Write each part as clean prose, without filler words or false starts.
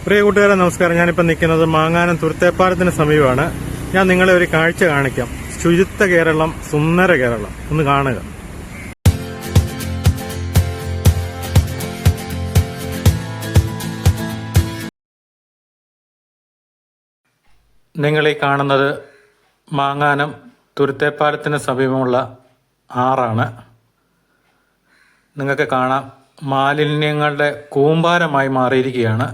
പ്രിയ കൂട്ടുകാരെ നമസ്കാരം. ഞാനിപ്പോൾ നിൽക്കുന്നത് മാങ്ങാനം തുരുത്തേപ്പാലത്തിന് സമീപമാണ്. ഞാൻ നിങ്ങളെ ഒരു കാഴ്ച കാണിക്കാം. ശുചിത്വ കേരളം, സുന്ദര കേരളം. ഒന്ന് കാണുക. നിങ്ങളീ കാണുന്നത് മാങ്ങാനം തുരുത്തേപ്പാലത്തിന് സമീപമുള്ള ആറാണ്. നിങ്ങൾക്ക് കാണാം, മാലിന്യങ്ങളുടെ കൂമ്പാരമായി മാറിയിരിക്കുകയാണ്.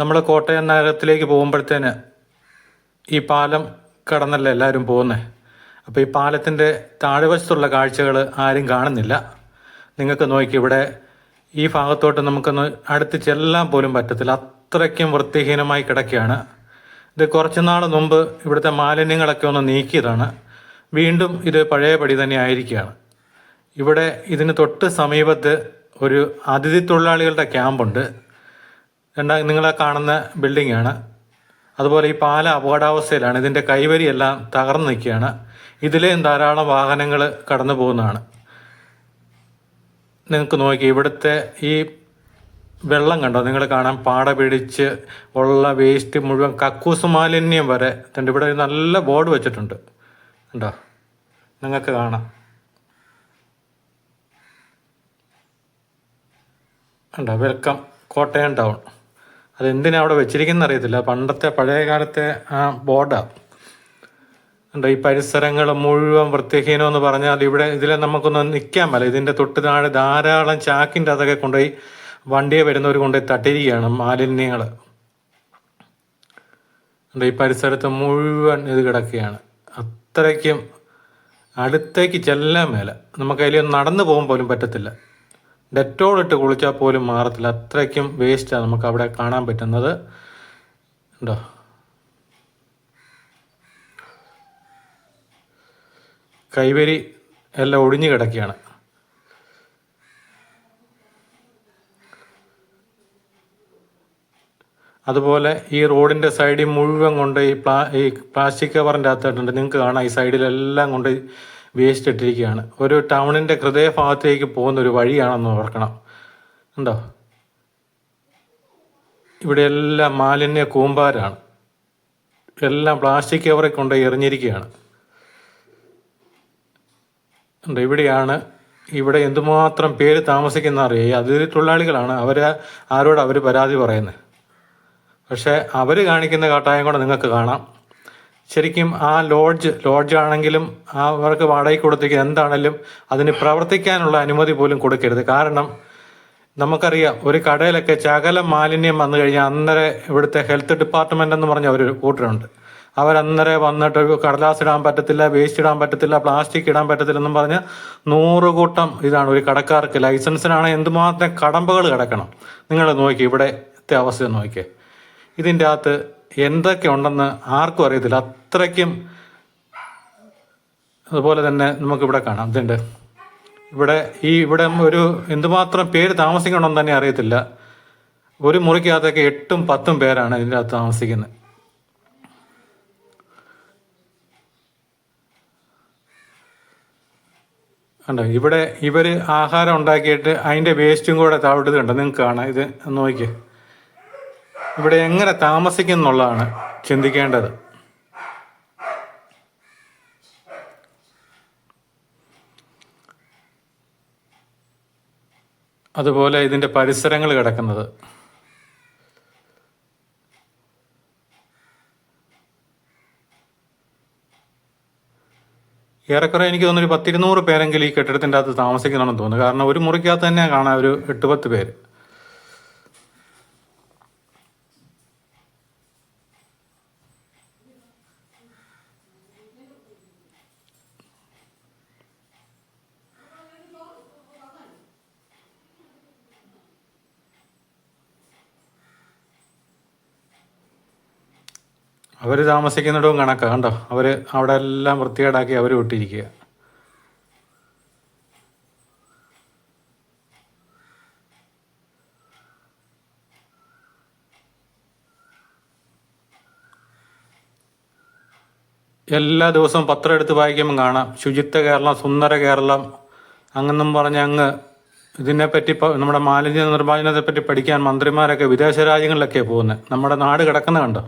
നമ്മൾ കോട്ടയം നഗരത്തിലേക്ക് പോകുമ്പോഴത്തേന് ഈ പാലം കടന്നല്ല എല്ലാവരും പോകുന്നത്. അപ്പോൾ ഈ പാലത്തിൻ്റെ താഴ്വശത്തുള്ള കാഴ്ചകൾ ആരും കാണുന്നില്ല. നിങ്ങൾക്ക് നോക്കി, ഇവിടെ ഈ ഭാഗത്തോട്ട് നമുക്കൊന്ന് അടുത്ത് ചെല്ലാൻ പോലും പറ്റത്തില്ല, അത്രയ്ക്കും വൃത്തിഹീനമായി കിടക്കുകയാണ്. ഇത് കുറച്ച് നാൾ മുമ്പ് ഇവിടുത്തെ മാലിന്യങ്ങളൊക്കെ ഒന്ന് നീക്കിയതാണ്. വീണ്ടും ഇത് പഴയപടി തന്നെ ആയിരിക്കുകയാണ്. ഇവിടെ ഇതിന് തൊട്ട് സമീപത്ത് ഒരു അതിഥി തൊഴിലാളികളുടെ ക്യാമ്പുണ്ട്. നിങ്ങളെ കാണുന്ന ബിൽഡിങ്ങാണ്. അതുപോലെ ഈ പാലം അപകടാവസ്ഥയിലാണ്. ഇതിൻ്റെ കൈവരിയെല്ലാം തകർന്നു നിൽക്കുകയാണ്. ഇതിലേയും ധാരാളം വാഹനങ്ങൾ കടന്നു പോകുന്നതാണ്. നിങ്ങൾക്ക് നോക്കി, ഇവിടുത്തെ ഈ വെള്ളം കണ്ടോ? നിങ്ങൾ കാണാൻ പാട പിടിച്ച് ഉള്ള വേസ്റ്റ് മുഴുവൻ, കക്കൂസ് മാലിന്യം വരെ. ഇവിടെ നല്ല ബോർഡ് വെച്ചിട്ടുണ്ട്, കണ്ടോ? നിങ്ങൾക്ക് കാണാം, കണ്ടോ? Welcome Kottayam town. അതെന്തിനാ അവിടെ വെച്ചിരിക്കുന്ന അറിയത്തില്ല. പണ്ടത്തെ പഴയ കാലത്തെ ആ ബോർഡാണ്. കണ്ടോ? ഈ പരിസരങ്ങൾ മുഴുവൻ വൃത്തിഹീനം എന്ന് പറഞ്ഞാൽ ഇതിലെ നമുക്കൊന്ന് നിൽക്കാൻ പറ്റില്ല. ഇതിൻ്റെ തൊട്ട് താഴെ ധാരാളം ചാക്കിൻ്റെ അതൊക്കെ കൊണ്ടുപോയി വണ്ടിയെ വരുന്നവർ കൊണ്ടുപോയി തട്ടിയിരിക്കുകയാണ് മാലിന്യങ്ങൾ. ഈ പരിസരത്ത് മുഴുവൻ ഇത് കിടക്കുകയാണ്. അത്രയ്ക്കും അടുത്തേക്ക് ചെല്ലാൻ മേല. നമുക്ക് അതിൽ നടന്നു പോകാൻ പോലും പറ്റത്തില്ല. ഡെറ്റോൾ ഇട്ട് കുളിച്ചാൽ പോലും മാറത്തില്ല, അത്രയ്ക്കും വേസ്റ്റാണ് നമുക്ക് അവിടെ കാണാൻ പറ്റുന്നത്. ഉണ്ടോ? കൈവരി എല്ലാം ഒടിഞ്ഞു കിടക്കുകയാണ്. അതുപോലെ ഈ റോഡിൻ്റെ സൈഡിൽ മുഴുവൻ കൊണ്ട് ഈ പ്ലാസ്റ്റിക് കവറിൻ്റെ അകത്തായിട്ടുണ്ട്. നിങ്ങൾക്ക് കാണാം, ഈ സൈഡിലെല്ലാം കൊണ്ട് വേസ്റ്റ് ഇട്ടിരിക്കുകയാണ്. ഒരു ടൗണിൻ്റെ ഹൃദയഭാഗത്തേക്ക് പോകുന്ന ഒരു വഴിയാണെന്ന് ഓർക്കണം. ഉണ്ടോ? ഇവിടെ എല്ലാം മാലിന്യ കൂമ്പാരാണ്. എല്ലാം പ്ലാസ്റ്റിക് കവറിൽ കൊണ്ട് എറിഞ്ഞിരിക്കുകയാണ്. ഉണ്ട്, ഇവിടെ എന്തുമാത്രം പേര് താമസിക്കുന്ന അറിയാം. ഈ അതിഥി തൊഴിലാളികളാണ്. ആരോട് അവർ പരാതി പറയുന്നത്. പക്ഷേ അവർ കാണിക്കുന്ന കാട്ടായം കൂടെ നിങ്ങൾക്ക് കാണാം. ശരിക്കും ആ ലോഡ്ജ് ആണെങ്കിലും അവർക്ക് വാടകയ്ക്ക് കൊടുത്തേക്ക് എന്താണെങ്കിലും അതിന് പ്രവർത്തിക്കാനുള്ള അനുമതി പോലും കൊടുക്കരുത്. കാരണം നമുക്കറിയാം, ഒരു കടയിലൊക്കെ ശകലം മാലിന്യം വന്നു കഴിഞ്ഞാൽ അന്നേരം ഇവിടുത്തെ ഹെൽത്ത് ഡിപ്പാർട്ട്മെൻ്റ് എന്ന് പറഞ്ഞ ഒരു കൂട്ടരുണ്ട്. അവരന്നേരം വന്നിട്ട് കടലാസ് ഇടാൻ പറ്റത്തില്ല, വേസ്റ്റ് ഇടാൻ പറ്റത്തില്ല, പ്ലാസ്റ്റിക് ഇടാൻ പറ്റത്തില്ലെന്നും പറഞ്ഞ് 100 കൂട്ടം ഇതാണ് ഒരു കടക്കാർക്ക്. ലൈസൻസിനാണ് എന്തുമാത്രം കടമ്പകൾ കിടക്കണം. നിങ്ങൾ നോക്കി, ഇവിടുത്തെ അവസ്ഥ നോക്കി. ഇതിൻ്റെ അകത്ത് എന്തൊക്കെ ഉണ്ടെന്ന് ആർക്കും അറിയത്തില്ല, അത്രയ്ക്കും. അതുപോലെ തന്നെ നമുക്കിവിടെ കാണാം, ഇവിടെ ഒരു എന്തുമാത്രം പേര് താമസിക്കണമെന്ന് തന്നെ അറിയത്തില്ല. ഒരു മുറിക്കകത്തൊക്കെ 8ഉം 10ഉം പേരാണ് ഇതിൻ്റെ അകത്ത് താമസിക്കുന്നത്. കണ്ടോ? ഇവർ ആഹാരം ഉണ്ടാക്കിയിട്ട് അതിൻ്റെ വേസ്റ്റും കൂടെ താവിട്ടത് കണ്ടോ? നിങ്ങൾക്ക് കാണാം. ഇത് നോക്കി, ഇവിടെ എങ്ങനെ താമസിക്കും എന്നുള്ളതാണ് ചിന്തിക്കേണ്ടത്. അതുപോലെ ഇതിൻ്റെ പരിസരങ്ങൾ കിടക്കുന്നത്. ഏറെക്കുറെ എനിക്ക് തോന്നുന്നു 10-200 പേരെങ്കിലും ഈ കെട്ടിടത്തിൻ്റെ അകത്ത് താമസിക്കുന്നതാണെന്ന് തോന്നുന്നു. കാരണം ഒരു മുറിക്കകത്ത് തന്നെ കാണാം ഒരു 8-10 പേര്. അവർ താമസിക്കുന്നിടവും കണക്കാണ്. കണ്ടോ? അവിടെ എല്ലാം വൃത്തികേടാക്കി അവർ വിട്ടിരിക്കുക. എല്ലാ ദിവസവും പത്രം എടുത്ത് വായിക്കുമ്പം കാണാം, ശുചിത്വ കേരളം, സുന്ദര കേരളം അങ്ങെന്നും പറഞ്ഞ് അങ്ങ് ഇതിനെപ്പറ്റി ഇപ്പോൾ നമ്മുടെ മാലിന്യ നിർമ്മാർജ്ജനത്തെ പറ്റി പഠിക്കാൻ മന്ത്രിമാരൊക്കെ വിദേശ രാജ്യങ്ങളിലൊക്കെയാണ് പോകുന്നത്. നമ്മുടെ നാട് കിടക്കുന്ന കണ്ടോ.